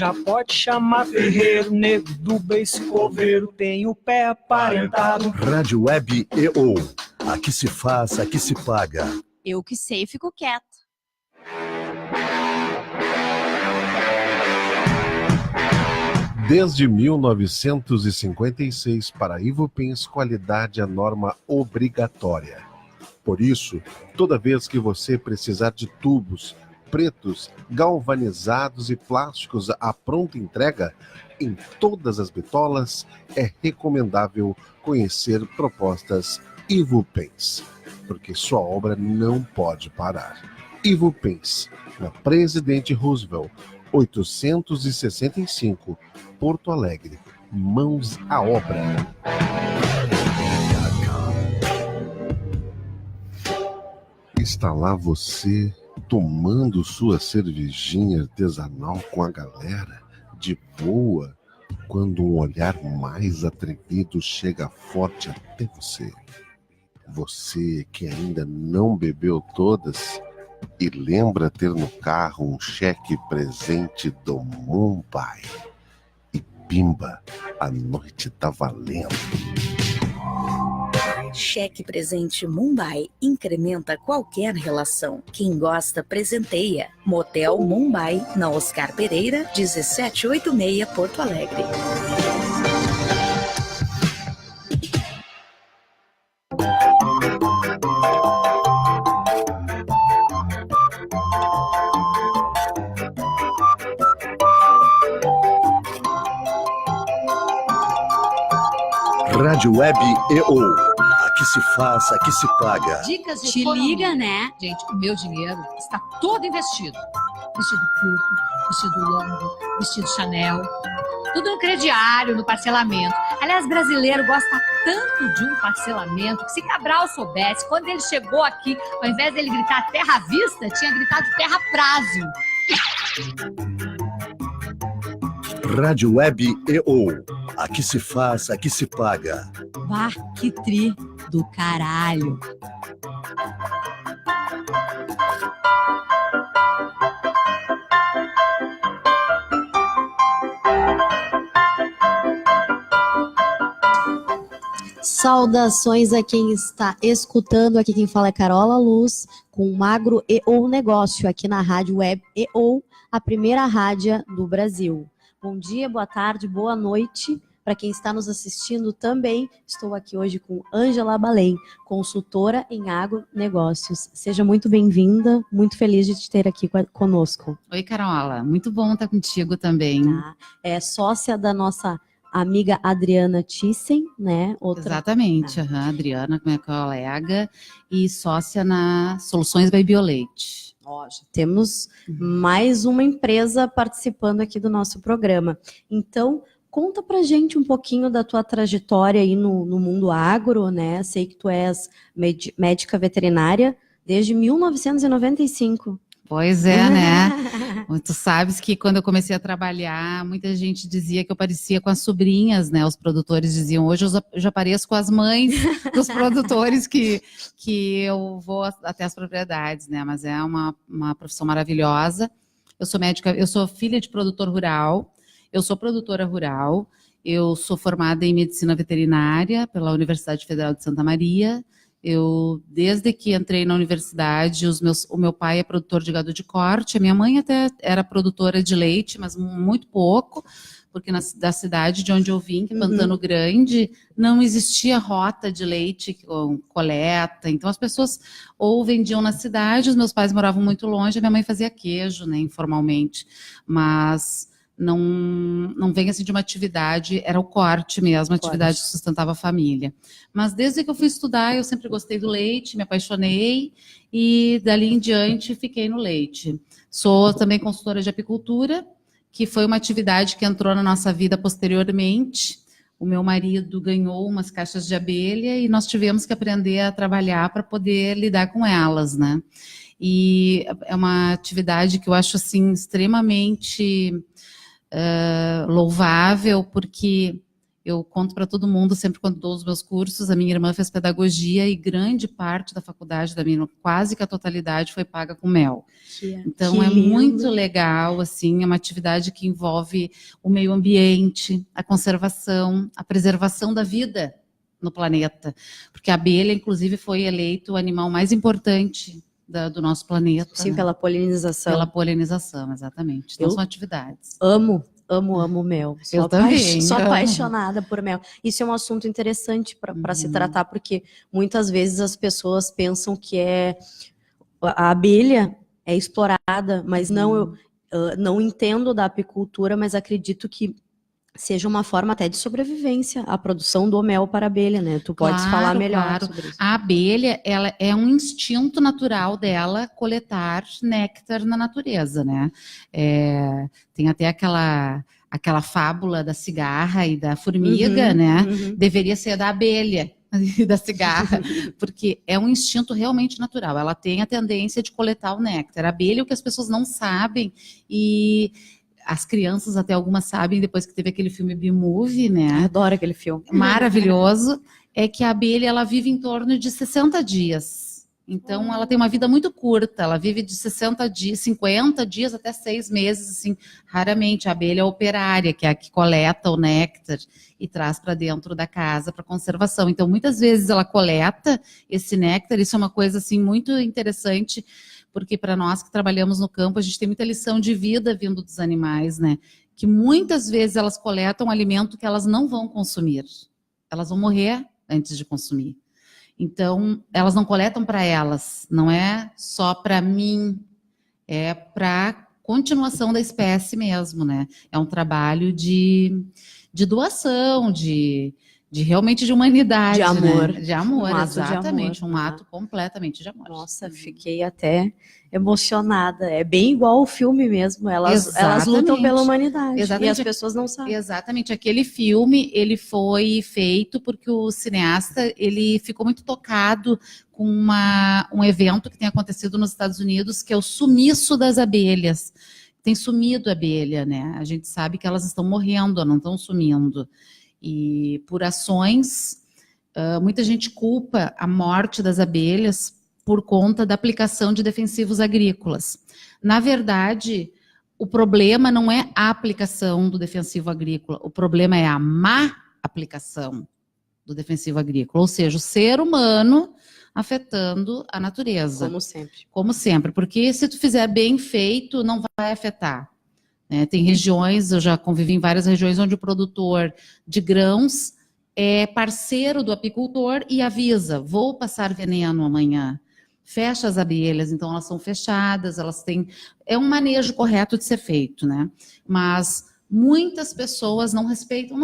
Já pode chamar ferreiro, nego do beiço coveiro, tem o pé aparentado. Rádio Web EO. Aqui se faz, aqui se paga. Eu que sei, fico quieta. Desde 1956, para Ivupins, qualidade é norma obrigatória. Por isso, toda vez que você precisar de tubos pretos, galvanizados e plásticos à pronta entrega, em todas as bitolas, é recomendável conhecer propostas Ivupins, porque sua obra não pode parar. Ivupins, na Presidente Roosevelt, 865, Porto Alegre. Mãos à obra. Está lá você, tomando sua cervejinha artesanal com a galera, de boa, quando um olhar mais atrevido chega forte até você. Você que ainda não bebeu todas e lembra ter no carro um cheque presente do Mumbai. E pimba, a noite tá valendo. Cheque presente Mumbai incrementa qualquer relação. Quem gosta, presenteia. Motel Mumbai, na Oscar Pereira, 1786, Porto Alegre. Rádio Web EO. Aqui se faz, aqui se paga. Dicas de Te economia. liga, né? Gente, o meu dinheiro está todo investido. Vestido curto, vestido longo, vestido Chanel. Tudo no crediário, no parcelamento. Aliás, brasileiro gosta tanto de um parcelamento que se Cabral soubesse, quando ele chegou aqui, ao invés dele gritar terra à vista, tinha gritado terra a prazo. Rádio Web EO. Aqui se faz, aqui se paga. Bah, que tri do caralho. Saudações a quem está escutando. Aqui quem fala é Carola Luz, com Magro EO Negócio, aqui na Rádio Web EO, a primeira rádio do Brasil. Bom dia, boa tarde, boa noite. Para quem está nos assistindo também, estou aqui hoje com Ângela Balém, consultora em agronegócios. Seja muito bem-vinda, muito feliz de te ter aqui conosco. Oi, Carola, muito bom estar contigo também. Tá? É sócia da nossa amiga Adriana Thyssen, né? Exatamente, Adriana, minha colega, e sócia na Soluções by Bioleite. Ó, já temos mais uma empresa participando aqui do nosso programa. Então, conta pra gente um pouquinho da tua trajetória aí no mundo agro, né? Sei que tu és médica veterinária desde 1995. Pois é, né? Tu sabes que quando eu comecei a trabalhar, muita gente dizia que eu parecia com as sobrinhas, né? Os produtores diziam, hoje eu já pareço com as mães dos produtores que eu vou até as propriedades, né? Mas é uma profissão maravilhosa. Eu sou médica, eu sou filha de produtor rural, eu sou produtora rural, eu sou formada em medicina veterinária pela Universidade Federal de Santa Maria. Eu, desde que entrei na universidade, o meu pai é produtor de gado de corte, a minha mãe até era produtora de leite, mas muito pouco, porque da cidade de onde eu vim, que é Pantano Grande, não existia rota de leite com coleta, então as pessoas ou vendiam na cidade, os meus pais moravam muito longe, a minha mãe fazia queijo, né, informalmente, mas não vem assim de uma atividade, era o corte mesmo, a atividade que sustentava a família. Mas desde que eu fui estudar, eu sempre gostei do leite, me apaixonei e dali em diante fiquei no leite. Sou também consultora de apicultura, que foi uma atividade que entrou na nossa vida posteriormente. O meu marido ganhou umas caixas de abelha e nós tivemos que aprender a trabalhar para poder lidar com elas, né? E é uma atividade que eu acho assim extremamente louvável, porque Eu conto para todo mundo, sempre quando dou os meus cursos, a minha irmã fez pedagogia e grande parte da faculdade da minha irmã, quase que a totalidade, foi paga com mel. Então Que é lindo. muito legal, assim, é uma atividade que envolve o meio ambiente, a conservação, a preservação da vida no planeta. Porque a abelha, inclusive, foi eleito o animal mais importante do nosso planeta. Sim, né? pela polinização. Pela polinização, exatamente. Então Eu são atividades. Amo mel. Eu também, Sou amo. apaixonada por mel. Isso é um assunto interessante para se tratar, porque muitas vezes as pessoas pensam que a abelha é explorada, mas não, eu não entendo da apicultura, mas acredito que seja uma forma até de sobrevivência a produção do mel para a abelha, né? Tu podes Claro, falar melhor claro. sobre isso. A abelha, ela é um instinto natural dela coletar néctar na natureza, né? Tem até aquela fábula da cigarra e da formiga, né? Deveria ser da abelha e da cigarra, porque é um instinto realmente natural. Ela tem a tendência de coletar o néctar. A abelha é o que as pessoas não sabem e as crianças, até algumas sabem, depois que teve aquele filme B-Movie, né? Adoro aquele filme. Maravilhoso, é que a abelha, ela vive em torno de 60 dias. Então, ela tem uma vida muito curta, ela vive de 60 dias, 50 dias até 6 meses, assim, raramente. A abelha operária, que é a que coleta o néctar e traz para dentro da casa para conservação. Então, muitas vezes ela coleta esse néctar, isso é uma coisa, assim, muito interessante, porque para nós que trabalhamos no campo, a gente tem muita lição de vida vindo dos animais, né? Que muitas vezes elas coletam alimento que elas não vão consumir. Elas vão morrer antes de consumir. Então, elas não coletam para elas, não é só para mim, é para continuação da espécie mesmo, né? É um trabalho de doação, realmente de humanidade, De amor. né? De amor, Um ato de exatamente, amor, um né? ato completamente de amor. Nossa, fiquei até emocionada. É bem igual o filme mesmo. Elas lutam Exatamente. pela humanidade. Exatamente. E as pessoas não sabem. Exatamente, aquele filme, ele foi feito porque o cineasta, ele ficou muito tocado com um evento que tem acontecido nos Estados Unidos, que é o sumiço das abelhas. Tem sumido a abelha, né? A gente sabe que elas estão morrendo, não estão sumindo. E por ações, muita gente culpa a morte das abelhas por conta da aplicação de defensivos agrícolas. Na verdade, o problema não é a aplicação do defensivo agrícola, o problema é a má aplicação do defensivo agrícola, ou seja, o ser humano afetando a natureza. Como sempre. Como sempre, porque se tu fizer bem feito, não vai afetar. Né? Tem regiões, eu já convivi em várias regiões onde o produtor de grãos é parceiro do apicultor e avisa, vou passar veneno amanhã. Fecha as abelhas, então elas são fechadas, elas têm... É um manejo correto de ser feito, né? Mas muitas pessoas não respeitam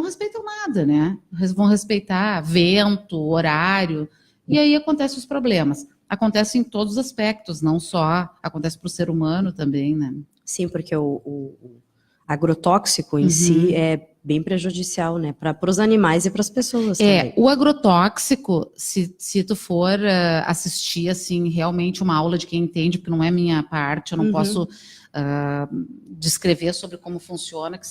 nada, né? Vão respeitar vento, horário, e aí acontecem os problemas. Acontece em todos os aspectos, não só... Acontece para o ser humano também, né? Sim, porque o agrotóxico em si é bem prejudicial, né? Para os animais e para as pessoas também. O agrotóxico, se tu for assistir, assim, realmente uma aula de quem entende, porque não é minha parte, eu não posso descrever sobre como funciona, que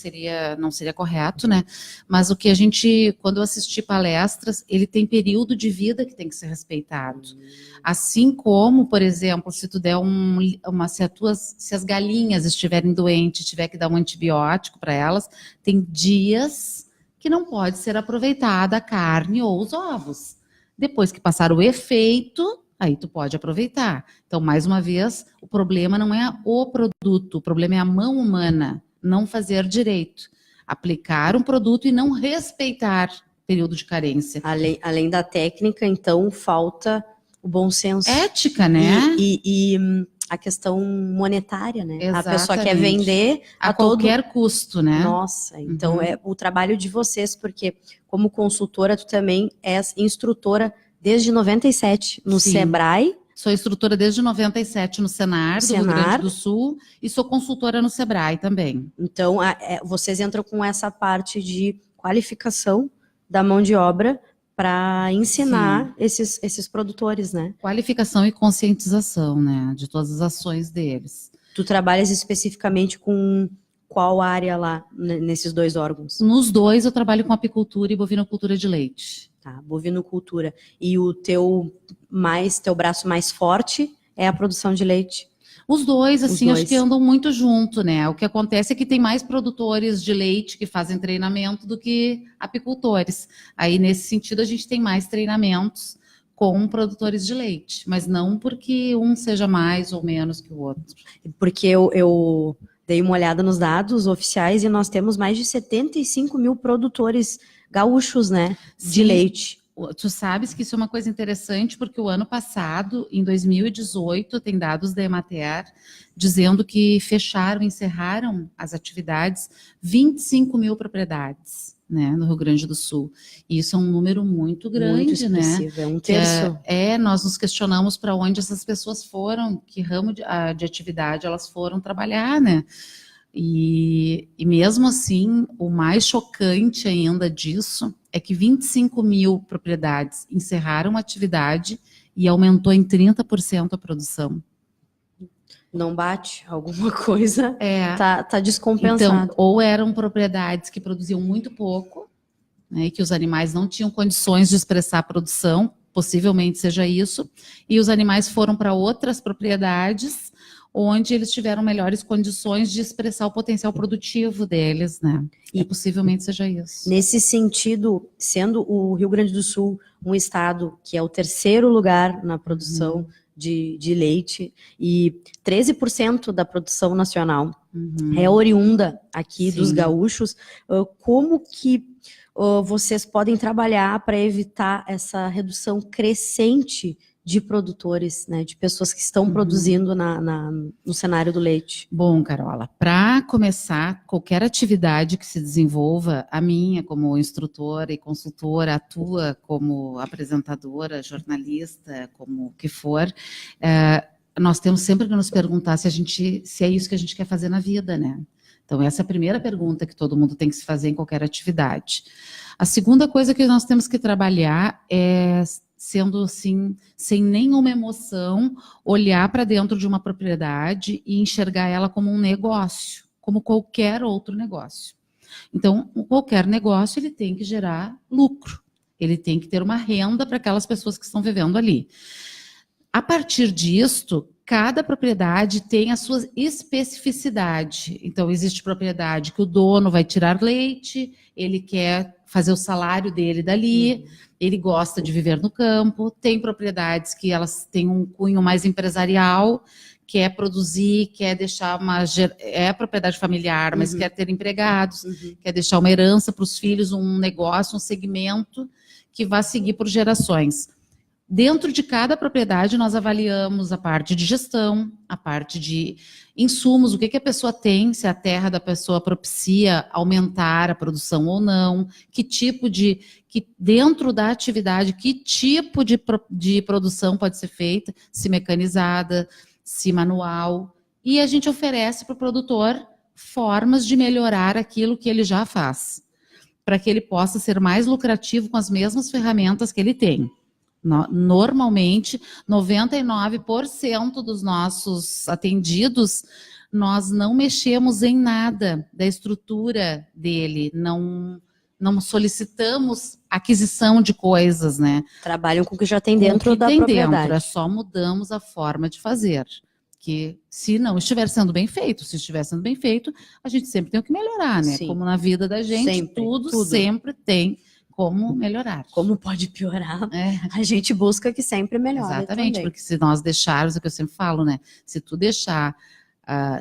não seria correto, né? Mas o que a gente, quando eu assisti palestras, ele tem período de vida que tem que ser respeitado. Assim como, por exemplo, se tu der se as galinhas estiverem doentes, tiver que dar um antibiótico para elas, tem dias que não pode ser aproveitada a carne ou os ovos. Depois que passar o efeito, aí tu pode aproveitar. Então, mais uma vez, o problema não é o produto, o problema é a mão humana, não fazer direito. Aplicar um produto e não respeitar o período de carência. Além da técnica, então, falta o bom senso. Ética, né? E a questão monetária, né? Exatamente. A pessoa quer vender a qualquer custo, né? Nossa, então é o trabalho de vocês, porque como consultora, tu também és instrutora desde 97 no Sim. Sebrae. Sou instrutora desde 97 no Senar, do Rio Grande do Sul, e sou consultora no Sebrae também. Então, vocês entram com essa parte de qualificação da mão de obra para ensinar esses produtores, né? Qualificação e conscientização, né? De todas as ações deles. Tu trabalhas especificamente com qual área lá nesses 2 órgãos? Nos 2 eu trabalho com apicultura e bovinocultura de leite. Tá, bovinocultura. E o teu braço mais forte é a produção de leite? Os 2, assim, dois. acho que andam muito junto, né? O que acontece é que tem mais produtores de leite que fazem treinamento do que apicultores. Aí, nesse sentido, a gente tem mais treinamentos com produtores de leite, mas não porque um seja mais ou menos que o outro. Porque eu dei uma olhada nos dados oficiais e nós temos mais de 75 mil produtores gaúchos, né, de Sim. leite. Tu sabes que isso é uma coisa interessante, porque o ano passado, em 2018, tem dados da Emater dizendo que encerraram as atividades 25 mil propriedades, né, no Rio Grande do Sul. E isso é um número muito grande, Muito expressivo, né? é um terço. Nós nos questionamos para onde essas pessoas foram, que ramo de atividade elas foram trabalhar, né? E mesmo assim, o mais chocante ainda disso é que 25 mil propriedades encerraram a atividade e aumentou em 30% a produção. Não bate alguma coisa, É. tá descompensado. Então, ou eram propriedades que produziam muito pouco, né, e que os animais não tinham condições de expressar a produção, possivelmente seja isso, e os animais foram para outras propriedades onde eles tiveram melhores condições de expressar o potencial produtivo deles, né? E possivelmente seja isso. Nesse sentido, sendo o Rio Grande do Sul um estado que é o 3º lugar na produção de leite e 13% da produção nacional é oriunda aqui dos gaúchos, como que vocês podem trabalhar para evitar essa redução crescente de produtores, né, de pessoas que estão produzindo no cenário do leite? Bom, Carola, para começar, qualquer atividade que se desenvolva, a minha como instrutora e consultora, atua como apresentadora, jornalista, como o que for, nós temos sempre que nos perguntar se é isso que a gente quer fazer na vida, né? Então, essa é a primeira pergunta que todo mundo tem que se fazer em qualquer atividade. A segunda coisa que nós temos que trabalhar é, sendo assim, sem nenhuma emoção, olhar para dentro de uma propriedade e enxergar ela como um negócio, como qualquer outro negócio. Então, qualquer negócio, ele tem que gerar lucro, ele tem que ter uma renda para aquelas pessoas que estão vivendo ali. A partir disto, cada propriedade tem a sua especificidade. Então, existe propriedade que o dono vai tirar leite, ele quer fazer o salário dele dali, ele gosta de viver no campo. Tem propriedades que elas têm um cunho mais empresarial, quer produzir, quer deixar é propriedade familiar, mas quer ter empregados, quer deixar uma herança para os filhos, um negócio, um segmento que vai seguir por gerações. Dentro de cada propriedade, nós avaliamos a parte de gestão, a parte de insumos, o que a pessoa tem, se a terra da pessoa propicia aumentar a produção ou não, dentro da atividade, que tipo de produção pode ser feita, se mecanizada, se manual. E a gente oferece para o produtor formas de melhorar aquilo que ele já faz, para que ele possa ser mais lucrativo com as mesmas ferramentas que ele tem. Normalmente, 99% dos nossos atendidos, nós não mexemos em nada da estrutura dele, não solicitamos aquisição de coisas, né? Trabalham com o que já tem dentro da propriedade. É só mudamos a forma de fazer. Que se não estiver sendo bem feito, se estiver sendo bem feito, a gente sempre tem o que melhorar, né? Sim. Como na vida da gente, tudo sempre tem como melhorar. Como pode piorar? É. A gente busca que sempre melhore. Exatamente, também. porque se nós deixarmos, é o que eu sempre falo, né? Se tu deixar,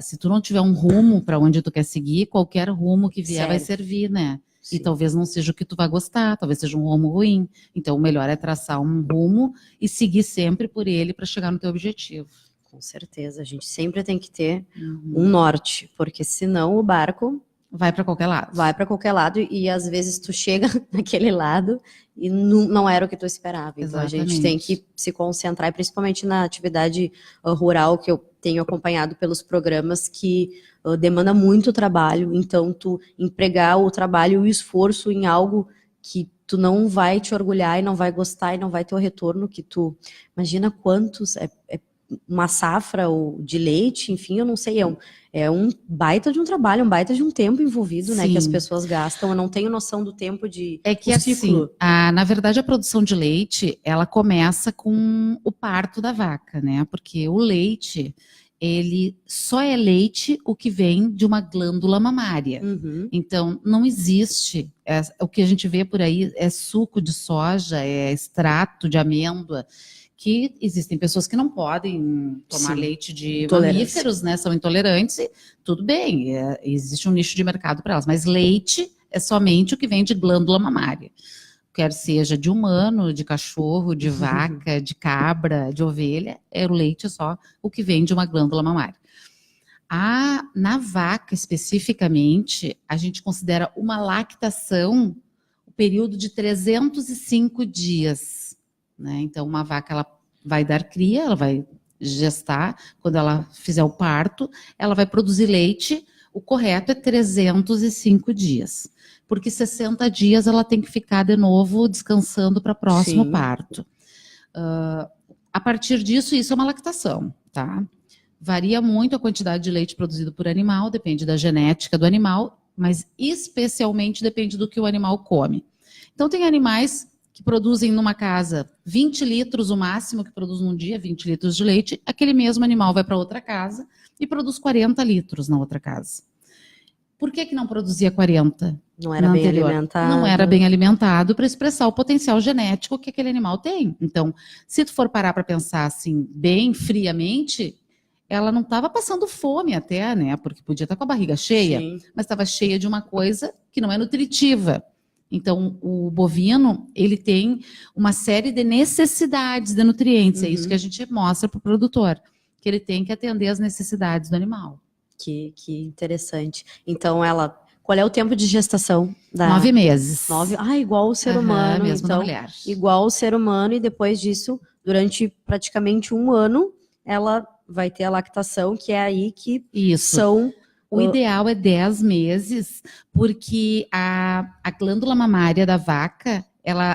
se tu não tiver um rumo para onde tu quer seguir, qualquer rumo que vier vai servir, né? Sim. E talvez não seja o que tu vai gostar, talvez seja um rumo ruim. Então, o melhor é traçar um rumo e seguir sempre por ele para chegar no teu objetivo. Com certeza, a gente sempre tem que ter um norte, porque senão o barco vai para qualquer lado. Vai para qualquer lado e às vezes tu chega naquele lado e não era o que tu esperava. Então a gente tem que se concentrar, principalmente na atividade rural que eu tenho acompanhado pelos programas que demanda muito trabalho. Então tu empregar o trabalho e o esforço em algo que tu não vai te orgulhar e não vai gostar e não vai ter o retorno que tu... Imagina quantos... uma safra de leite, enfim, eu não sei, é um baita de um trabalho, um baita de um tempo envolvido, né, que as Sim. pessoas gastam. Eu não tenho noção do tempo de É que o assim, ciclo. na verdade a produção de leite, ela começa com o parto da vaca, né? Porque o leite, ele só é leite o que vem de uma glândula mamária. Uhum. Então, não existe, o que a gente vê por aí é suco de soja, é extrato de amêndoa, que existem pessoas que não podem tomar Sim. leite de Intolerância. mamíferos, né? São intolerantes, e tudo bem, existe um nicho de mercado para elas, mas leite é somente o que vem de glândula mamária. Quer seja de humano, de cachorro, de vaca, de cabra, de ovelha, o leite é só o que vem de uma glândula mamária. Na vaca, especificamente, a gente considera uma lactação o período de 305 dias. Né? Então, uma vaca ela vai dar cria, ela vai gestar, quando ela fizer o parto, ela vai produzir leite, o correto é 305 dias. Porque 60 dias ela tem que ficar de novo descansando para o próximo Sim. parto. A partir disso, isso é uma lactação, tá? Varia muito a quantidade de leite produzido por animal, depende da genética do animal, mas especialmente depende do que o animal come. Então, tem animais que produzem numa casa 20 litros, o máximo que produz num dia, 20 litros de leite, aquele mesmo animal vai para outra casa e produz 40 litros na outra casa. Por que não produzia 40? Não era na bem anterior? alimentado. Não era bem alimentado para expressar o potencial genético que aquele animal tem. Então, se tu for parar para pensar assim, bem friamente, ela não estava passando fome até, né? Porque podia estar com a barriga cheia, Sim. mas estava cheia de uma coisa que não é nutritiva. Então, o bovino, ele tem uma série de necessidades de nutrientes. É isso que a gente mostra para o produtor, que ele tem que atender às necessidades do animal. Que interessante. Então, qual é o tempo de gestação? 9 meses. Igual o ser humano. Mesmo da Então, mulher. igual o ser humano, e depois disso, durante praticamente um ano, ela vai ter a lactação, que é aí que Isso. são... O ideal é 10 meses, porque a glândula mamária da vaca,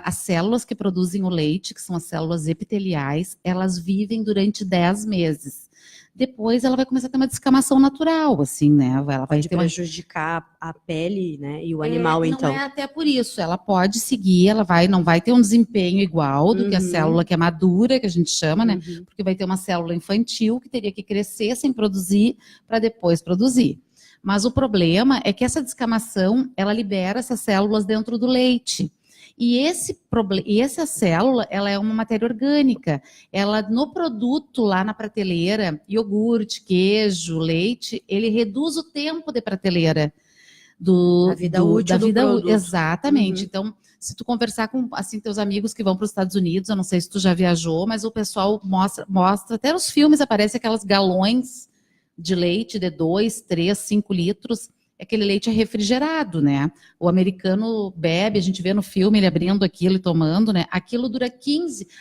as células que produzem o leite, que são as células epiteliais, elas vivem durante 10 meses. Depois ela vai começar a ter uma descamação natural, assim, né? Ela vai Pode ter prejudicar a pele, né? E o animal, então. Não é até por isso. Ela pode seguir, não vai ter um desempenho igual do que a célula que é madura, que a gente chama, né? Porque vai ter uma célula infantil que teria que crescer sem produzir para depois produzir. Mas o problema é que essa descamação, ela libera essas células dentro do leite. E essa célula, ela é uma matéria orgânica. Ela, no produto lá na prateleira, iogurte, queijo, leite, ele reduz o tempo de prateleira A vida útil do produto. Exatamente. Então, se tu conversar com teus amigos que vão para os Estados Unidos, eu não sei se tu já viajou, mas o pessoal mostra até nos filmes aparecem aquelas galões de leite de 2, 3, 5 litros. Aquele leite é refrigerado, né? O americano bebe, a gente vê no filme ele abrindo aquilo e tomando, né? Aquilo dura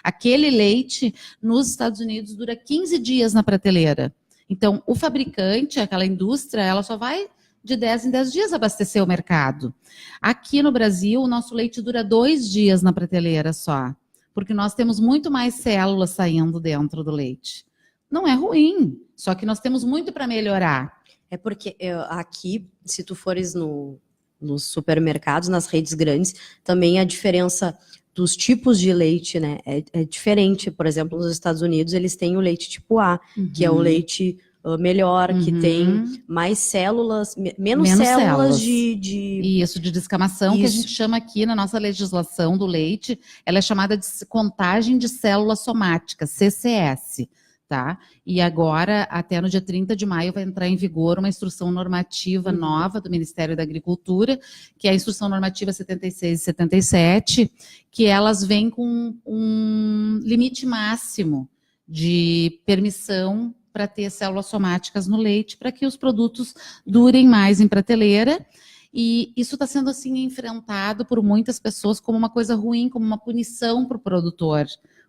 aquele leite nos Estados Unidos dura 15 dias na prateleira. Então, o fabricante, aquela indústria, ela só vai de 10 em 10 dias abastecer o mercado. Aqui no Brasil, o nosso leite dura 2 dias na prateleira só, porque nós temos muito mais células saindo dentro do leite. Não é ruim, só que nós temos muito para melhorar. É porque aqui, se tu fores nos supermercados, nas redes grandes, também a diferença dos tipos de leite, né, é diferente. Por exemplo, nos Estados Unidos, eles têm o leite tipo A, que é o leite melhor, que tem mais células, menos células Isso, de descamação, que a gente chama aqui na nossa legislação do leite, ela é chamada de contagem de células somáticas, CCS. Tá? E agora, até no dia 30 de maio, vai entrar em vigor uma instrução normativa nova do Ministério da Agricultura, que é a instrução normativa 76 e 77, que elas vêm com um limite máximo de permissão para ter células somáticas no leite, para que os produtos durem mais em prateleira. E isso está sendo assim enfrentado por muitas pessoas como uma coisa ruim, como uma punição para o produtor,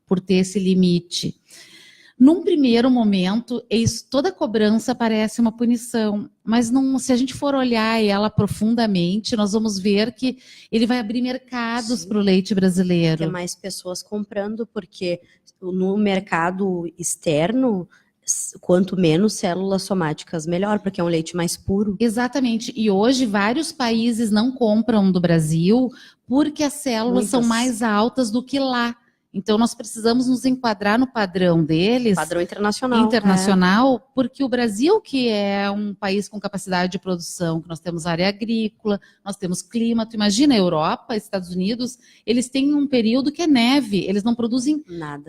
por ter esse limite. Num primeiro momento, toda cobrança parece uma punição, mas se a gente for olhar ela profundamente, nós vamos ver que ele vai abrir mercados para o leite brasileiro. Ter mais pessoas comprando, porque no mercado externo, quanto menos células somáticas, melhor, porque é um leite mais puro. Exatamente. E hoje vários países não compram do Brasil porque as células são mais altas do que lá. Então, nós precisamos nos enquadrar no padrão deles. Padrão internacional. Porque o Brasil, que é um país com capacidade de produção, que nós temos área agrícola, nós temos clima. Tu imagina, a Europa, Estados Unidos, eles têm um período que é neve, eles não produzem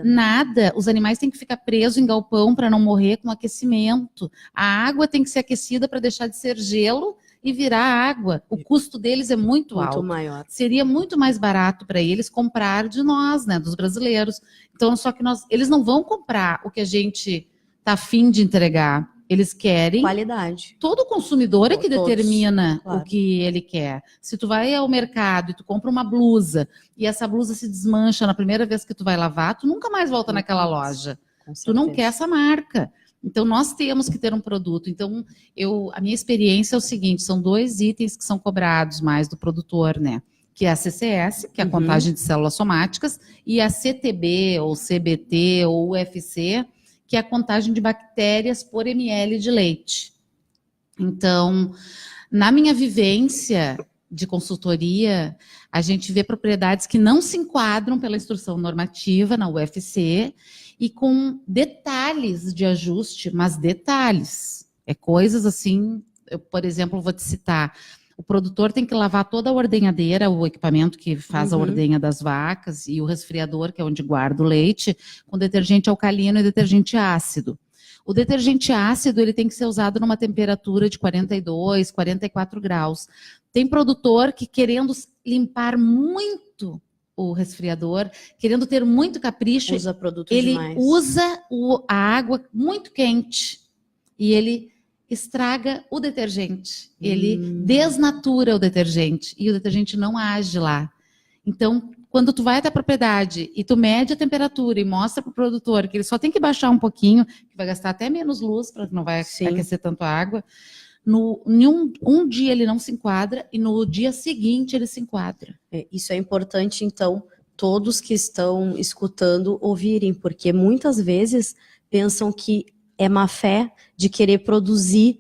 nada. Os animais têm que ficar presos em galpão para não morrer com aquecimento. A água tem que ser aquecida para deixar de ser gelo e virar água. O custo deles é muito alto. Maior. Seria muito mais barato para eles comprar de nós, né, dos brasileiros. Então, só que eles não vão comprar o que a gente está afim de entregar. Eles querem qualidade. Todo consumidor é que determina claro. O que ele quer. Se tu vai ao mercado e tu compra uma blusa e essa blusa se desmancha na primeira vez que tu vai lavar, tu nunca mais volta naquela loja. Tu não quer essa marca. Então, nós temos que ter um produto. Então, a minha experiência é o seguinte, são 2 itens que são cobrados mais do produtor, né? Que é a CCS, que é a contagem de células somáticas, e a CTB, ou CBT, ou UFC, que é a contagem de bactérias por ml de leite. Então, na minha vivência de consultoria, a gente vê propriedades que não se enquadram pela instrução normativa na UFC, e com detalhes de ajuste, mas detalhes. É coisas assim, eu, por exemplo, vou te citar, o produtor tem que lavar toda a ordenhadeira, o equipamento que faz a ordenha das vacas, e o resfriador, que é onde guarda o leite, com detergente alcalino e detergente ácido. O detergente ácido ele tem que ser usado numa temperatura de 42, 44 graus. Tem produtor que, querendo limpar muito o resfriador, querendo ter muito capricho, ele usa a água muito quente e ele estraga o detergente, ele desnatura o detergente e o detergente não age lá. Então, quando tu vai até a propriedade e tu mede a temperatura e mostra para o produtor que ele só tem que baixar um pouquinho, que vai gastar até menos luz, para que não vai aquecer tanto a água, um dia ele não se enquadra e no dia seguinte ele se enquadra. Isso é importante, então, todos que estão escutando ouvirem, porque muitas vezes pensam que é má fé de querer produzir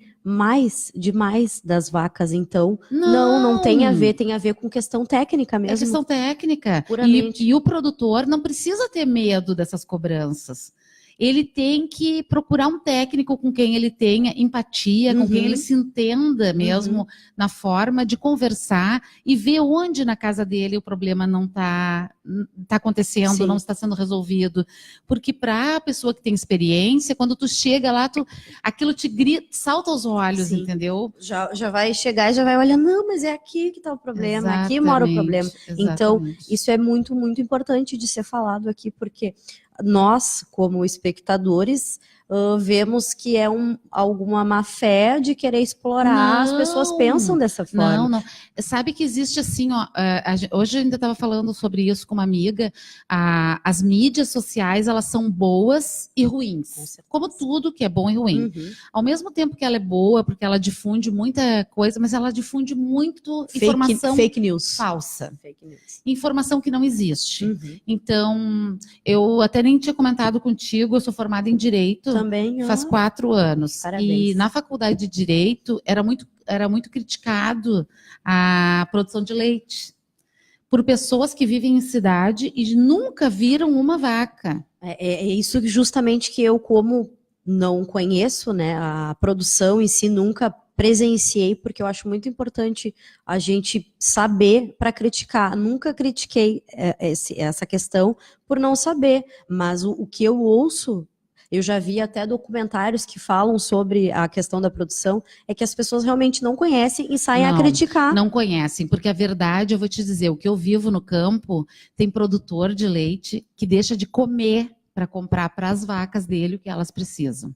demais das vacas, então não tem a ver, tem a ver com questão técnica mesmo. É questão técnica, puramente. E o produtor não precisa ter medo dessas cobranças. Ele tem que procurar um técnico com quem ele tenha empatia, com quem ele se entenda mesmo na forma de conversar e ver onde na casa dele o problema não está acontecendo, não está sendo resolvido. Porque para a pessoa que tem experiência, quando tu chega lá, aquilo te grita, salta aos olhos, entendeu? Já vai chegar e já vai olhar, não, mas é aqui que está o problema, aqui mora o problema. Então, isso é muito, muito importante de ser falado aqui, porque nós, como espectadores, vemos que é alguma má fé de querer explorar, as pessoas pensam dessa forma. Não. Sabe que existe assim, ó, hoje eu ainda estava falando sobre isso com uma amiga, as mídias sociais, elas são boas e ruins, como tudo que é bom e ruim. Ao mesmo tempo que ela é boa, porque ela difunde muita coisa, mas ela difunde muito informação fake news. Falsa. Informação que não existe. Então, eu até nem tinha comentado contigo, eu sou formada em Direito, também, faz 4 anos. Parabéns. E na faculdade de Direito era muito criticado a produção de leite por pessoas que vivem em cidade e nunca viram uma vaca. É isso justamente que eu, como não conheço, né, a produção em si, nunca presenciei, porque eu acho muito importante a gente saber para criticar. Nunca critiquei essa questão por não saber, mas o que eu ouço, eu já vi até documentários que falam sobre a questão da produção, é que as pessoas realmente não conhecem e saem a criticar. Não conhecem, porque a verdade, eu vou te dizer, o que eu vivo no campo, tem produtor de leite que deixa de comer para comprar para as vacas dele o que elas precisam.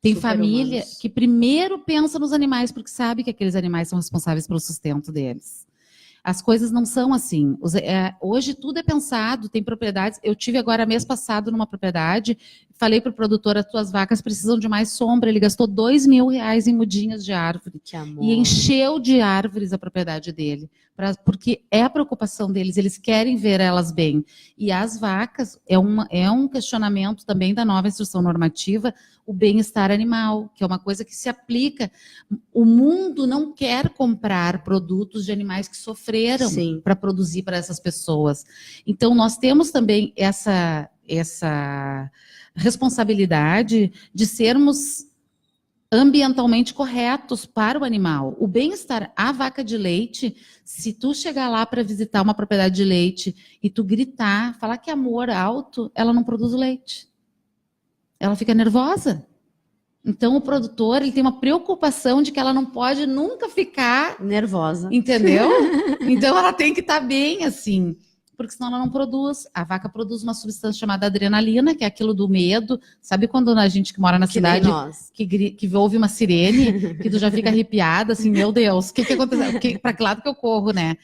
Tem família que primeiro pensa nos animais, porque sabe que aqueles animais são responsáveis pelo sustento deles. As coisas não são assim. Hoje tudo é pensado, tem propriedades. Eu tive agora mês passado numa propriedade, falei para o produtor, as tuas vacas precisam de mais sombra. Ele gastou R$2.000 em mudinhas de árvore. Que amor. E encheu de árvores a propriedade dele. Porque é a preocupação deles, eles querem ver elas bem. E as vacas, é um questionamento também da nova instrução normativa, o bem-estar animal, que é uma coisa que se aplica. O mundo não quer comprar produtos de animais que sofreram para produzir para essas pessoas. Então, nós temos também essa responsabilidade de sermos ambientalmente corretos para o animal. O bem-estar, a vaca de leite, se tu chegar lá para visitar uma propriedade de leite e tu gritar, falar que é amor alto, ela não produz leite. Ela fica nervosa. Então o produtor, ele tem uma preocupação de que ela não pode nunca ficar nervosa. Entendeu? Então ela tem que estar bem assim. Porque senão ela não produz. A vaca produz uma substância chamada adrenalina, que é aquilo do medo. Sabe quando a gente que mora na cidade, que ouve uma sirene, que tu já fica arrepiada, assim, meu Deus, o que aconteceu? Para que lado que eu corro, né?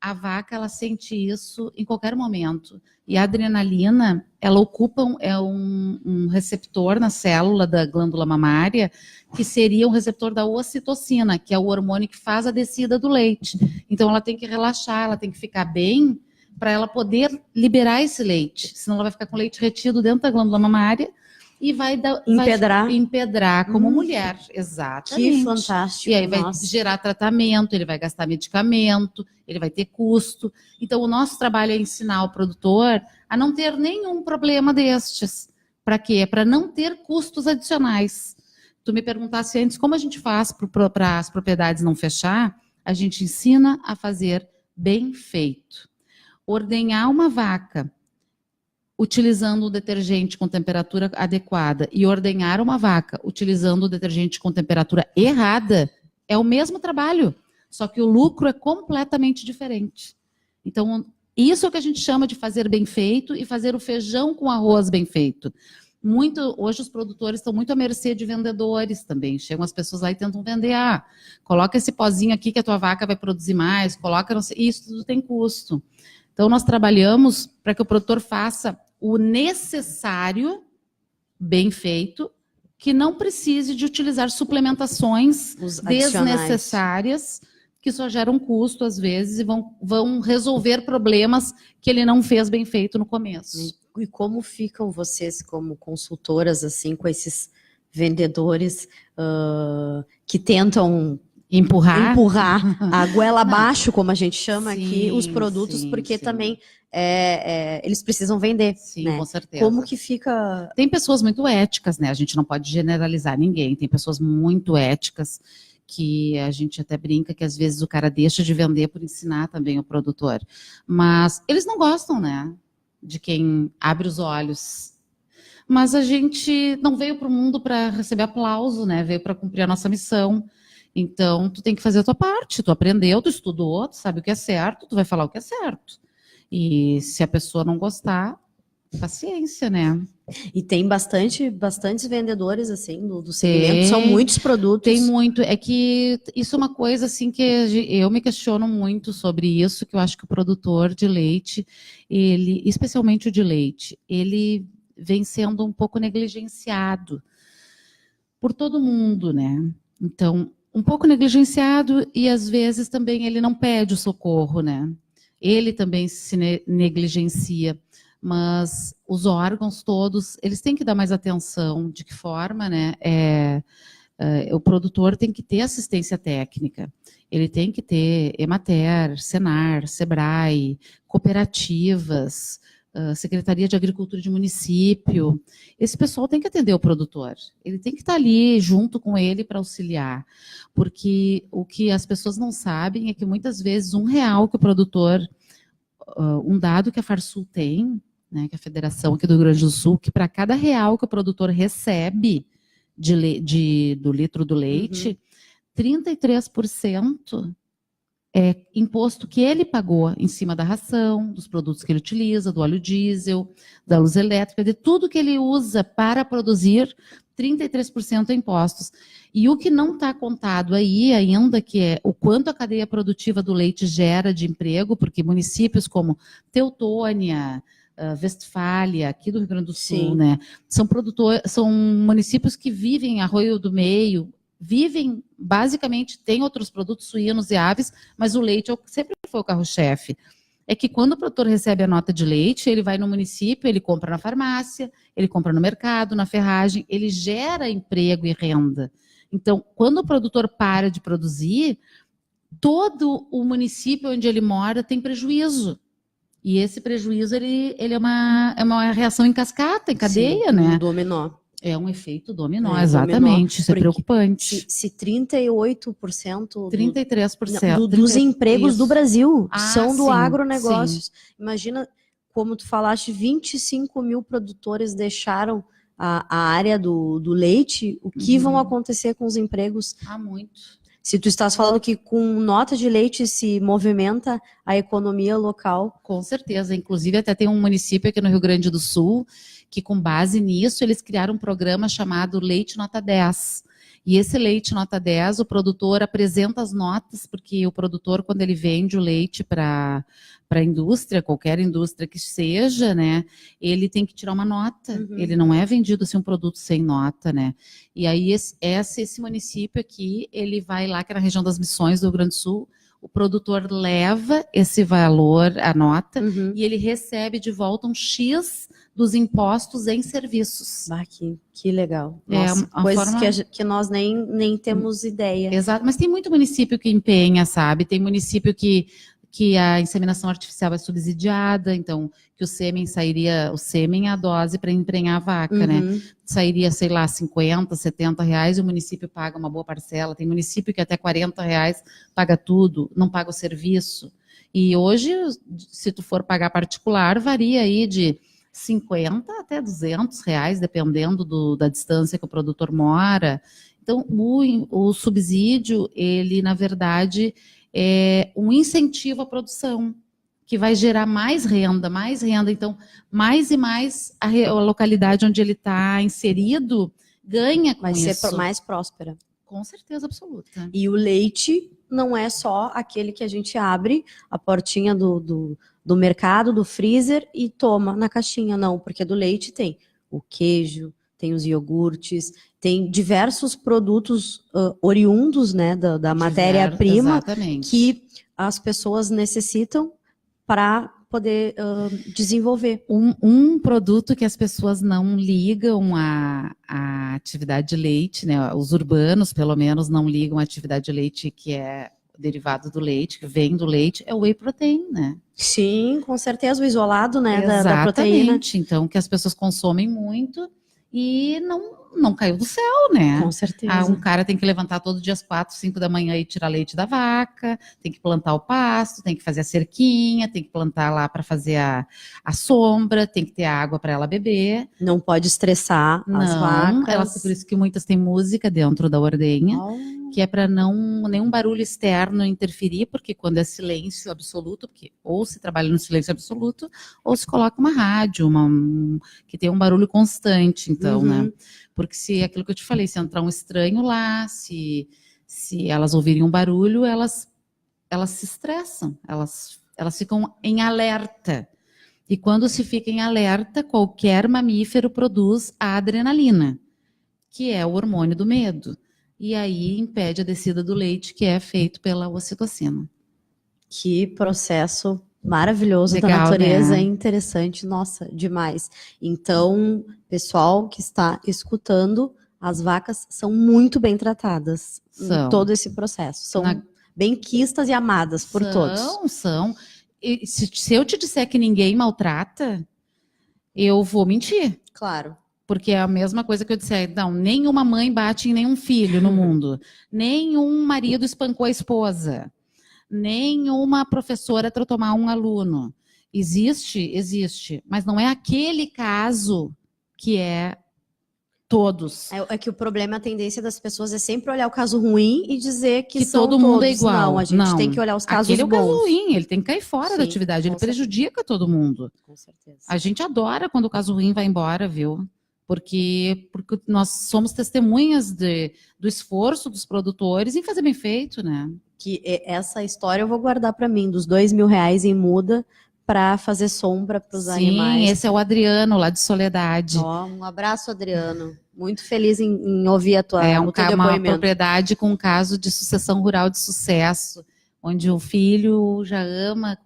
A vaca, ela sente isso em qualquer momento. E a adrenalina, ela ocupa um receptor na célula da glândula mamária, que seria um receptor da ocitocina, que é o hormônio que faz a descida do leite. Então ela tem que relaxar, ela tem que ficar bem, para ela poder liberar esse leite. Senão ela vai ficar com leite retido dentro da glândula mamária e vai empedrar como mulher. Exatamente. Que fantástico. E aí vai gerar tratamento, ele vai gastar medicamento, ele vai ter custo. Então o nosso trabalho é ensinar o produtor a não ter nenhum problema destes. Para quê? Para não ter custos adicionais. Tu me perguntasse antes como a gente faz para as propriedades não fechar, a gente ensina a fazer bem feito. Ordenhar uma vaca utilizando o detergente com temperatura adequada e ordenhar uma vaca utilizando o detergente com temperatura errada é o mesmo trabalho, só que o lucro é completamente diferente. Então, isso é o que a gente chama de fazer bem feito e fazer o feijão com arroz bem feito. Hoje os produtores estão muito à mercê de vendedores também. Chegam as pessoas lá e tentam vender. Coloca esse pozinho aqui que a tua vaca vai produzir mais, coloca, não sei, isso tudo tem custo. Então, nós trabalhamos para que o produtor faça o necessário, bem feito, que não precise de utilizar suplementações desnecessárias, que só geram custo, às vezes, e vão resolver problemas que ele não fez bem feito no começo. E como ficam vocês, como consultoras, assim, com esses vendedores que tentam empurrar a goela abaixo, como a gente chama aqui, os produtos, porque também eles precisam vender. Sim, né? Com certeza. Como que fica... Tem pessoas muito éticas, né? A gente não pode generalizar ninguém. Tem pessoas muito éticas que a gente até brinca que às vezes o cara deixa de vender por ensinar também o produtor. Mas eles não gostam, né? De quem abre os olhos. Mas a gente não veio para o mundo para receber aplauso, né? Veio para cumprir a nossa missão. Então, tu tem que fazer a tua parte. Tu aprendeu, tu estudou, tu sabe o que é certo, tu vai falar o que é certo. E se a pessoa não gostar, paciência, né? E tem bastantes vendedores, assim, do segmento. São muitos produtos. Tem muito. É que isso é uma coisa, assim, que eu me questiono muito sobre isso, que eu acho que o produtor de leite, ele, especialmente o de leite, ele vem sendo um pouco negligenciado por todo mundo, né? Então, um pouco negligenciado e, às vezes, também ele não pede o socorro, né? Ele também se negligencia. Mas os órgãos todos, eles têm que dar mais atenção. De que forma, né? O produtor tem que ter assistência técnica. Ele tem que ter Emater, Senar, Sebrae, cooperativas, Secretaria de Agricultura de município. Esse pessoal tem que atender o produtor. Ele tem que estar ali junto com ele para auxiliar. Porque o que as pessoas não sabem é que muitas vezes R$1 que o produtor, um dado que a Farsul tem, né, que é a Federação aqui do Rio Grande do Sul, que para cada R$1 que o produtor recebe do litro do leite, 33% imposto que ele pagou em cima da ração, dos produtos que ele utiliza, do óleo diesel, da luz elétrica, de tudo que ele usa para produzir, 33% é impostos. E o que não está contado aí ainda, que é o quanto a cadeia produtiva do leite gera de emprego, porque municípios como Teutônia, Westfália, aqui do Rio Grande do Sul, né, são municípios que vivem em Arroio do Meio, vivem, basicamente, tem outros produtos suínos e aves, mas o leite sempre foi o carro-chefe. É que quando o produtor recebe a nota de leite, ele vai no município, ele compra na farmácia, ele compra no mercado, na ferragem, ele gera emprego e renda. Então, quando o produtor para de produzir, todo o município onde ele mora tem prejuízo. E esse prejuízo, ele é uma reação em cascata, em cadeia, né? Um dominó. É um efeito dominó, É, exatamente. dominó, Isso é preocupante. Se 38% 33%. dos empregos do Brasil são do sim, agronegócio. sim. Imagina, como tu falaste, 25 mil produtores deixaram a área do leite. O que vão acontecer com os empregos? Muito. Se tu estás falando que com nota de leite se movimenta a economia local. Com certeza. Inclusive, até tem um município aqui no Rio Grande do Sul que, com base nisso, eles criaram um programa chamado Leite Nota 10. E esse leite nota 10, o produtor apresenta as notas, porque o produtor, quando ele vende o leite para a indústria, qualquer indústria que seja, né, ele tem que tirar uma nota. Ele não é vendido assim um produto sem nota, né? E aí esse município aqui, ele vai lá, que é na região das Missões do Rio Grande do Sul, o produtor leva esse valor, a nota, e ele recebe de volta um X dos impostos em serviços. Ah, que legal. Nossa, coisas que nós nem temos ideia. Exato, mas tem muito município que empenha, sabe? Tem município que a inseminação artificial é subsidiada, então que o sêmen é a dose para emprenhar a vaca, né? Sairia, sei lá, 50, 70 reais, e o município paga uma boa parcela. Tem município que até 40 reais paga tudo, não paga o serviço. E hoje, se tu for pagar particular, varia aí de 50 até 200 reais, dependendo da distância que o produtor mora. Então, o subsídio, ele, na verdade, é um incentivo à produção, que vai gerar mais renda. Então, mais e mais a localidade onde ele está inserido ganha com isso. Vai ser mais próspera. Com certeza absoluta. E o leite não é só aquele que a gente abre a portinha do mercado, do freezer e toma na caixinha, não, porque do leite tem o queijo, tem os iogurtes, tem diversos produtos oriundos, né, da matéria-prima que as pessoas necessitam para poder desenvolver. Um produto que as pessoas não ligam à atividade de leite, né, os urbanos, pelo menos, não ligam à atividade de leite que é derivado do leite, que vem do leite, é o whey protein, né? Sim, com certeza, o isolado, né, da proteína. Exatamente, então, que as pessoas consomem muito e não caiu do céu, né? Com certeza. Um cara tem que levantar todo dia às 4, 5 da manhã e tirar leite da vaca, tem que plantar o pasto, tem que fazer a cerquinha, tem que plantar lá para fazer a sombra, tem que ter água para ela beber. Não pode estressar as vacas. Por isso que muitas têm música dentro da ordenha, que é para nenhum barulho externo interferir, porque quando é silêncio absoluto, porque ou se trabalha no silêncio absoluto, ou se coloca uma rádio, que tem um barulho constante, então, né? Porque se aquilo que eu te falei, se entrar um estranho lá, se elas ouvirem um barulho, elas se estressam, elas ficam em alerta. E quando se fica em alerta, qualquer mamífero produz a adrenalina, que é o hormônio do medo. E aí impede a descida do leite, que é feito pela ocitocina. Que processo maravilhoso. Legal, da natureza, né? Interessante, nossa, demais. Então, pessoal que está escutando, as vacas são muito bem tratadas em todo esse processo. São bem quistas e amadas por todos. São. E se eu te disser que ninguém maltrata, eu vou mentir. Claro. Porque é a mesma coisa que eu disser, não, nenhuma mãe bate em nenhum filho no mundo, nenhum marido espancou a esposa, nenhuma professora tratou mal um aluno. Existe, mas não é aquele caso que é Todos. É que o problema, a tendência das pessoas é sempre olhar o caso ruim e dizer que Que são todo mundo todos. é igual. Não, a gente Não. tem que olhar os casos Aquele é o bons. caso ruim, ele tem que cair fora da Sim, atividade, ele com certeza. prejudica todo mundo. Com certeza. A gente adora quando o caso ruim vai embora, viu? Porque nós somos testemunhas do esforço dos produtores em fazer bem feito, né? Que essa história eu vou guardar para mim, dos R$2.000 em muda para fazer sombra para os Sim, animais. esse é o Adriano, lá de Soledade. Ó, um abraço, Adriano. Muito feliz em ouvir o teu Uma depoimento. propriedade com um caso de sucessão rural de sucesso, onde o filho já ama,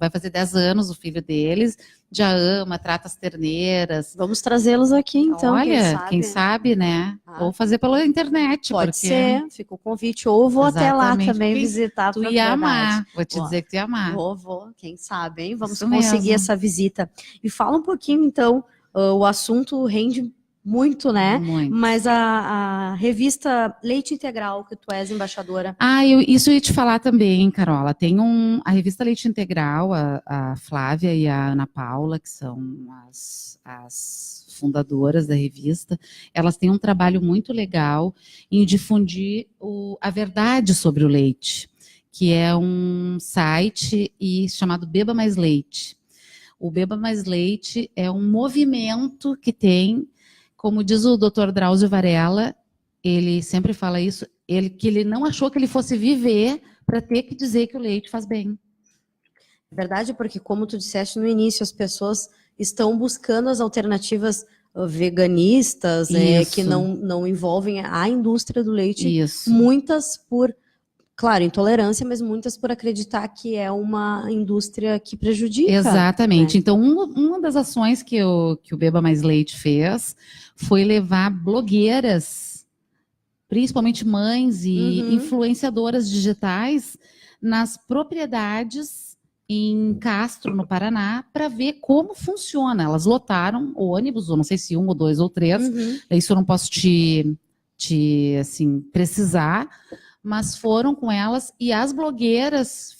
vai fazer 10 anos o filho deles, já ama, trata as terneiras. Vamos trazê-los aqui, então. Olha, quem sabe, né? Ah. Ou fazer pela internet. Pode porque ser, fica o convite. Ou vou até lá Exatamente, também porque visitar a Tu ia propriedade. amar, vou te Ó, dizer que tu ia amar. Vou, quem sabe, hein? Vamos Isso conseguir mesmo. essa visita. E fala um pouquinho, então, o assunto rende muito, né? Muito. Mas a revista Leite Integral, que tu és embaixadora. Isso eu ia te falar também, Carola. Tem a revista Leite Integral, a Flávia e a Ana Paula, que são as fundadoras da revista, elas têm um trabalho muito legal em difundir a verdade sobre o leite, que é um site chamado Beba Mais Leite. O Beba Mais Leite é um movimento que tem, como diz o Dr. Drauzio Varela, ele sempre fala isso, que ele não achou que ele fosse viver para ter que dizer que o leite faz bem. Verdade, porque como tu disseste no início, as pessoas estão buscando as alternativas veganistas, Isso. que não envolvem a indústria do leite. Isso. Muitas por, claro, intolerância, mas muitas por acreditar que é uma indústria que prejudica. Exatamente. né? Então, uma das ações que o Beba Mais Leite fez foi levar blogueiras, principalmente mães e influenciadoras digitais, nas propriedades em Castro, no Paraná, para ver como funciona. Elas lotaram o ônibus, ou não sei se 1 ou 2 ou 3, isso eu não posso te assim, precisar, mas foram com elas e as blogueiras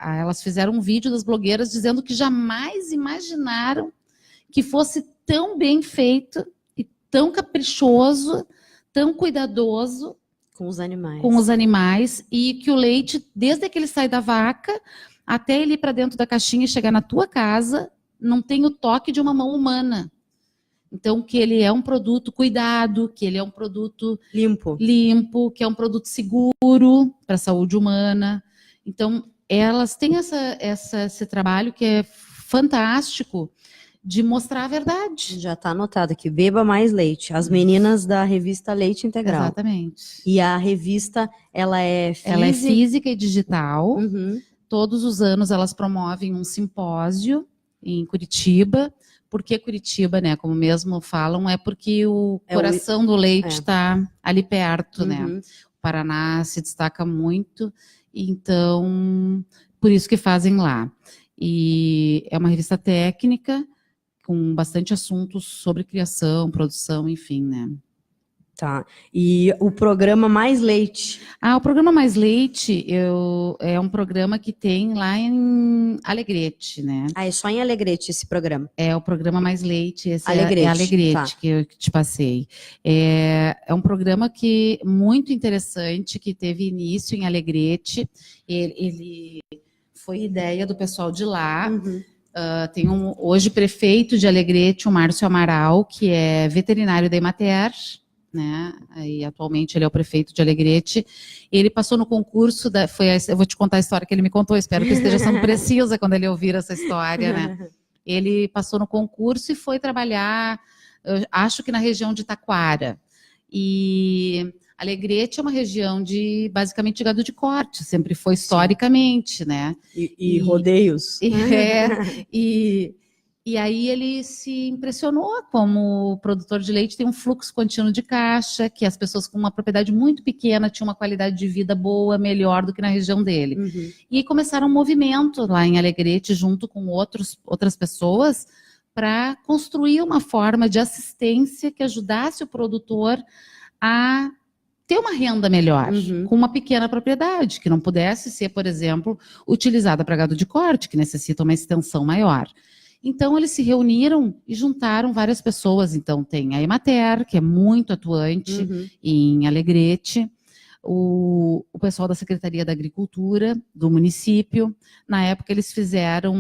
elas fizeram um vídeo das blogueiras dizendo que jamais imaginaram que fosse tão bem feito e tão caprichoso, tão cuidadoso Com os animais. com os animais, e que o leite, desde que ele sai da vaca até ele ir para dentro da caixinha e chegar na tua casa, não tem o toque de uma mão humana. Então, que ele é um produto cuidado, que ele é um produto limpo, que é um produto seguro para a saúde humana. Então, elas têm esse trabalho que é fantástico de mostrar a verdade. Já está anotado aqui, Beba Mais Leite. As meninas da revista Leite Integral. Exatamente. E a revista, ela é física? Ela é física e digital. Uhum. Todos os anos elas promovem um simpósio em Curitiba. Por que Curitiba, né? Como mesmo falam, é porque o coração do leite está ali perto, né? O Paraná se destaca muito, então por isso que fazem lá. E é uma revista técnica com bastante assuntos sobre criação, produção, enfim, né? Tá. E o programa Mais Leite? O programa Mais Leite é um programa que tem lá em Alegrete, né? É só em Alegrete esse programa? É o programa Mais Leite, esse Alegrete, é Alegrete, tá. que eu te passei. É um programa muito interessante, que teve início em Alegrete. Ele foi ideia do pessoal de lá. Tem hoje prefeito de Alegrete, o Márcio Amaral, que é veterinário da Emater, né? E atualmente ele é o prefeito de Alegrete. Ele passou no concurso, eu vou te contar a história que ele me contou, espero que esteja sendo precisa quando ele ouvir essa história, né? Ele passou no concurso e foi trabalhar, acho que na região de Taquara. E Alegrete é uma região basicamente de gado de corte, sempre foi historicamente, né? E rodeios. E aí ele se impressionou como produtor de leite tem um fluxo contínuo de caixa, que as pessoas com uma propriedade muito pequena tinham uma qualidade de vida boa, melhor do que na região dele. E começaram um movimento lá em Alegrete, junto com outras pessoas, para construir uma forma de assistência que ajudasse o produtor a ter uma renda melhor, com uma pequena propriedade, que não pudesse ser, por exemplo, utilizada para gado de corte, que necessita uma extensão maior. Então, eles se reuniram e juntaram várias pessoas. Então, tem a Emater, que é muito atuante em Alegrete, o pessoal da Secretaria da Agricultura do município. Na época, eles fizeram,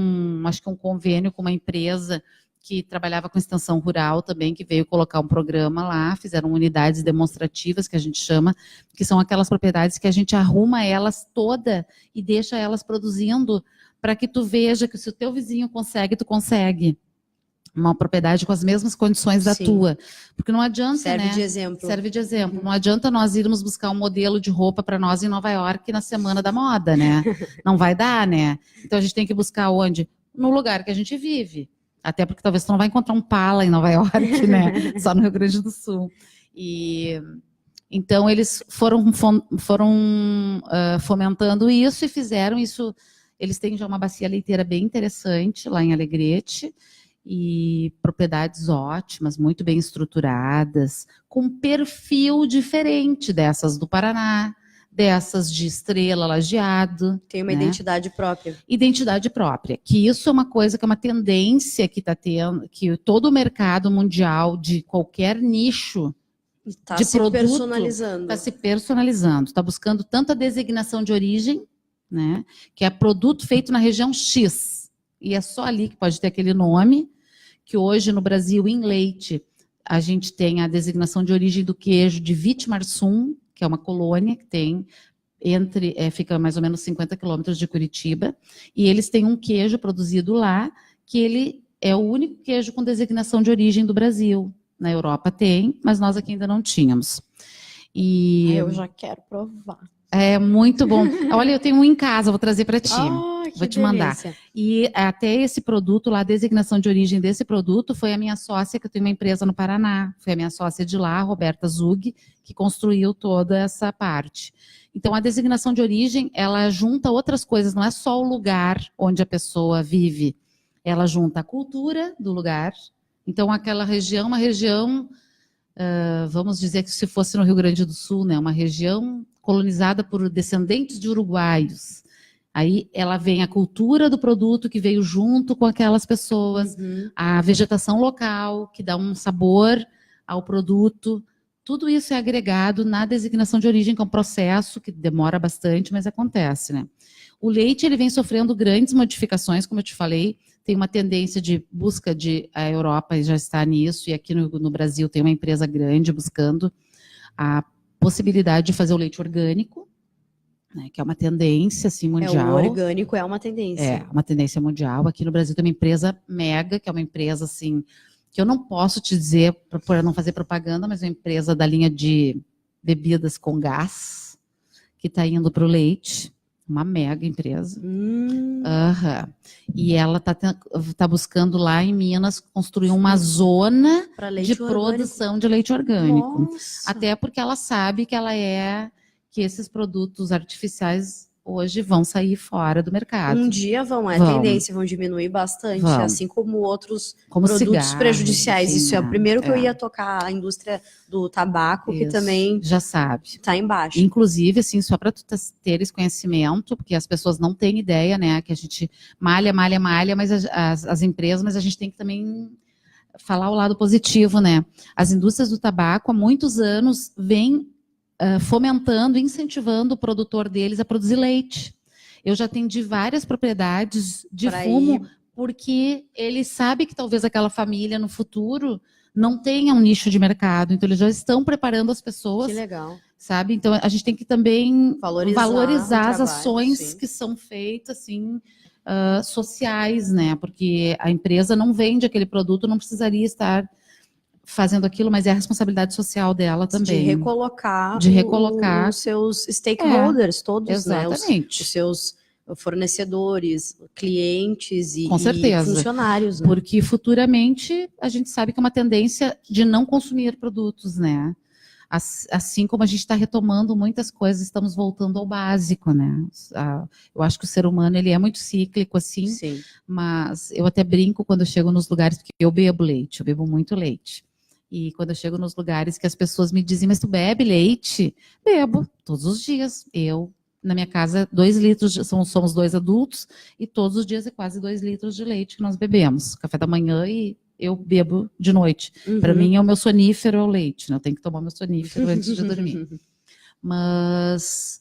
acho que um convênio com uma empresa que trabalhava com extensão rural também, que veio colocar um programa lá, fizeram unidades demonstrativas, que a gente chama, que são aquelas propriedades que a gente arruma elas toda e deixa elas produzindo, para que tu veja que se o teu vizinho consegue, tu consegue. Uma propriedade com as mesmas condições da tua. Porque não adianta, Serve né? de exemplo. Serve de exemplo. Não adianta nós irmos buscar um modelo de roupa para nós em Nova York na Semana da Moda, né? Não vai dar, né? Então a gente tem que buscar onde? No lugar que a gente vive. Até porque talvez tu não vai encontrar um Pala em Nova York, né? Só no Rio Grande do Sul. E então eles foram fomentando isso e fizeram isso. Eles têm já uma bacia leiteira bem interessante lá em Alegrete e propriedades ótimas, muito bem estruturadas, com perfil diferente dessas do Paraná, dessas de Estrela, Lajeado. Tem uma né? identidade própria. Identidade própria, que isso é uma coisa que é uma tendência que está tendo, que todo o mercado mundial de qualquer nicho Está de se produto personalizando. está se personalizando, está buscando tanto a designação de origem, né, que é produto feito na região X, e é só ali que pode ter aquele nome, que hoje no Brasil, em leite, a gente tem a designação de origem do queijo de Vitimarsum, que é uma colônia que tem fica mais ou menos 50 quilômetros de Curitiba, e eles têm um queijo produzido lá, que ele é o único queijo com designação de origem do Brasil. Na Europa tem, mas nós aqui ainda não tínhamos. E Eu já quero provar. é muito bom. Olha, eu tenho um em casa, vou trazer para ti. Que Vou te mandar. delícia. E até esse produto lá, a designação de origem desse produto foi a minha sócia, que eu tenho uma empresa no Paraná. Foi a minha sócia de lá, Roberta Zug, que construiu toda essa parte. Então, a designação de origem, ela junta outras coisas, não é só o lugar onde a pessoa vive. Ela junta a cultura do lugar. Então, aquela região, uma região, vamos dizer que se fosse no Rio Grande do Sul, né, uma região colonizada por descendentes de uruguaios. Aí ela vem a cultura do produto que veio junto com aquelas pessoas, a vegetação local, que dá um sabor ao produto. Tudo isso é agregado na designação de origem, que é um processo que demora bastante, mas acontece, né? O leite, ele vem sofrendo grandes modificações, como eu te falei, tem uma tendência de busca a Europa já está nisso, e aqui no Brasil tem uma empresa grande buscando a possibilidade de fazer o leite orgânico, né, que é uma tendência assim, mundial. O orgânico é uma tendência. É, uma tendência mundial. Aqui no Brasil tem uma empresa mega, que é uma empresa assim, que eu não posso te dizer, para não fazer propaganda, mas é uma empresa da linha de bebidas com gás, que está indo para o leite. Uma mega empresa. E ela tá buscando lá em Minas construir uma zona de produção de leite orgânico. Nossa. Até porque ela sabe que esses produtos artificiais hoje vão sair fora do mercado. Um dia vão, é Vão. tendência, vão diminuir bastante, Vão. assim como outros Como produtos cigarro, prejudiciais. enfim, Isso é o primeiro que eu é. ia tocar, a indústria do tabaco, que Isso, também já sabe. está embaixo. Inclusive, assim, só para tu teres conhecimento, porque as pessoas não têm ideia, né, que a gente malha, mas as empresas, mas a gente tem que também falar o lado positivo, né? As indústrias do tabaco há muitos anos vêm fomentando, incentivando o produtor deles a produzir leite. Eu já atendi várias propriedades de Pra fumo, porque ele sabe que talvez aquela família no futuro não tenha um nicho de mercado, então eles já estão preparando as pessoas, Que legal. sabe? Então a gente tem que também Valorizar o as trabalho, ações sim. que são feitas, assim, sociais, né? Porque a empresa não vende aquele produto, não precisaria estar fazendo aquilo, mas é a responsabilidade social dela também. De recolocar os os seus stakeholders, todos, né? Exatamente. Os seus fornecedores, clientes e Com certeza. funcionários. Né? Porque futuramente a gente sabe que é uma tendência de não consumir produtos, né? Assim como a gente está retomando muitas coisas, estamos voltando ao básico, né? Eu acho que o ser humano ele é muito cíclico, assim, Sim. mas eu até brinco quando eu chego nos lugares, porque eu bebo leite, eu bebo muito leite. E quando eu chego nos lugares que as pessoas me dizem, mas tu bebe leite? Bebo, todos os dias. Eu Na minha casa, 2 litros, somos 2 adultos, e todos os dias é quase 2 litros de leite que nós bebemos. Café da manhã e eu bebo de noite. Para mim, é o meu sonífero é o leite, né? Eu tenho que tomar meu sonífero antes de dormir. Mas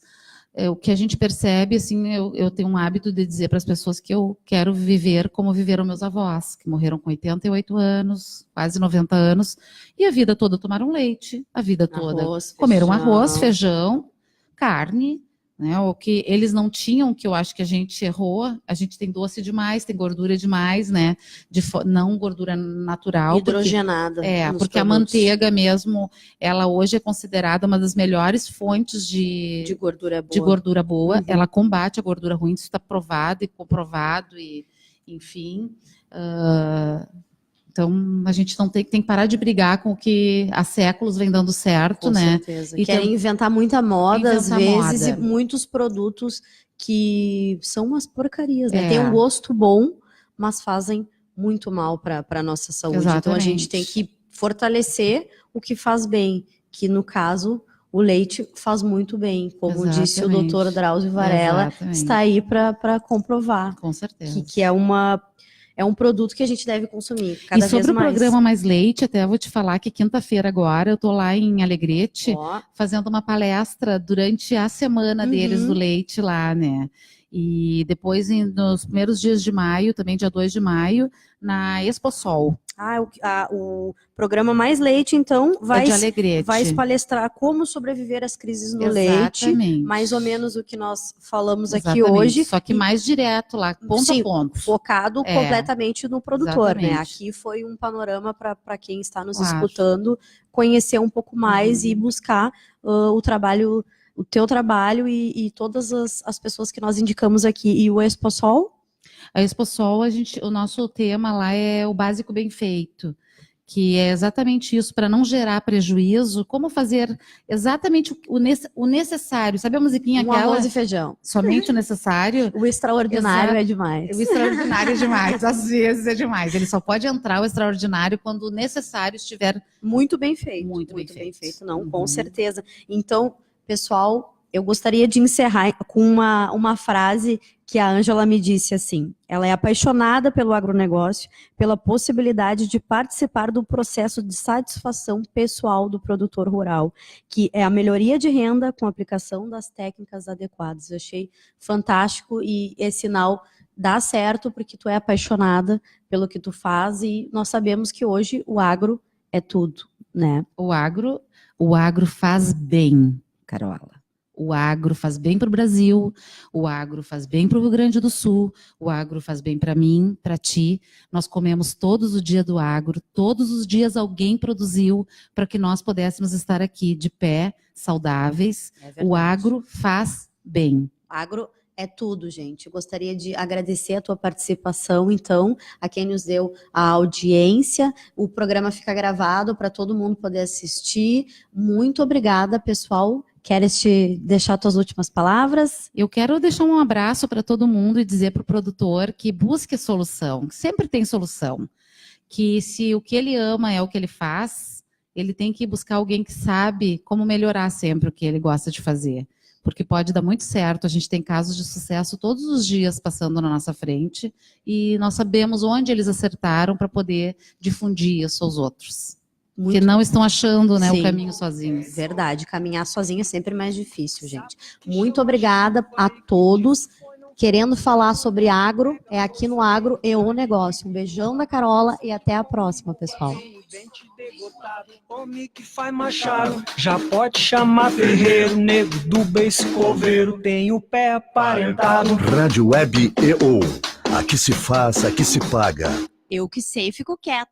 o que a gente percebe, assim, eu tenho um hábito de dizer para as pessoas que eu quero viver como viveram meus avós, que morreram com 88 anos, quase 90 anos, e a vida toda tomaram leite, a vida toda comeram arroz, feijão, carne, né? O que eles não tinham, que eu acho que a gente errou, a gente tem doce demais, tem gordura demais, né? Não gordura natural. Hidrogenada. Porque a manteiga mesmo, ela hoje é considerada uma das melhores fontes de gordura boa. Ela combate a gordura ruim, isso está provado e comprovado, e enfim. Então, a gente não tem que parar de brigar com o que há séculos vem dando certo, né? Com certeza. E querem inventar muita moda, às vezes, e muitos produtos que são umas porcarias, né? Tem um gosto bom, mas fazem muito mal para a nossa saúde. Exatamente. Então, a gente tem que fortalecer o que faz bem, que no caso, o leite faz muito bem. Como disse o doutor Drauzio Varela, está aí para comprovar. Com certeza. Que é um produto que a gente deve consumir cada vez mais. E sobre o programa Mais Leite, até vou te falar que quinta-feira agora eu estou lá em Alegrete fazendo uma palestra durante a semana deles do leite lá, né? E depois, nos primeiros dias de maio, também dia 2 de maio, na Exposol. O programa Mais Leite, então, vai se palestrar como sobreviver às crises no leite. Mais ou menos o que nós falamos aqui hoje. Só que mais direto lá, ponto a ponto. Focado completamente no produtor, né? Aqui foi um panorama para quem está nos escutando conhecer um pouco mais e buscar o teu trabalho e todas as pessoas que nós indicamos aqui. E o Exposol? A Exposol, o nosso tema lá é o básico bem feito, que é exatamente isso, para não gerar prejuízo, como fazer exatamente o necessário. Sabe a musiquinha aquela? Arroz e feijão. Somente o necessário? O extraordinário é demais. O extraordinário é demais, às vezes é demais. Ele só pode entrar o extraordinário quando o necessário estiver muito bem feito. Muito bem feito. Não, com certeza. Então, pessoal, eu gostaria de encerrar com uma frase que a Ângela me disse assim: ela é apaixonada pelo agronegócio, pela possibilidade de participar do processo de satisfação pessoal do produtor rural, que é a melhoria de renda com a aplicação das técnicas adequadas. Eu achei fantástico e esse sinal dá certo porque tu é apaixonada pelo que tu faz e nós sabemos que hoje o agro é tudo, né? O agro faz bem, Carola. O agro faz bem para o Brasil, o agro faz bem para o Rio Grande do Sul, o agro faz bem para mim, para ti. Nós comemos todos os dias do agro, todos os dias alguém produziu para que nós pudéssemos estar aqui de pé, saudáveis. O agro faz bem. Agro é tudo, gente. Eu gostaria de agradecer a tua participação, então, a quem nos deu a audiência. O programa fica gravado para todo mundo poder assistir. Muito obrigada, pessoal. Queres deixar tuas últimas palavras? Eu quero deixar um abraço para todo mundo e dizer para o produtor que busque solução, que sempre tem solução. Que se o que ele ama é o que ele faz, ele tem que buscar alguém que sabe como melhorar sempre o que ele gosta de fazer. Porque pode dar muito certo, a gente tem casos de sucesso todos os dias passando na nossa frente e nós sabemos onde eles acertaram para poder difundir isso aos outros. Que não estão achando, né, o caminho sozinhos. Verdade, caminhar sozinho é sempre mais difícil, gente. Muito obrigada a todos. Querendo falar sobre agro, é aqui no Agro e o Negócio. Um beijão da Carola e até a próxima, pessoal. Homem que faz machado, já pode chamar ferreiro, nego do beiço coveiro, tem o pé aparentado. Rádio Web EO. Aqui se faz, aqui se paga. Eu que sei, fico quieta.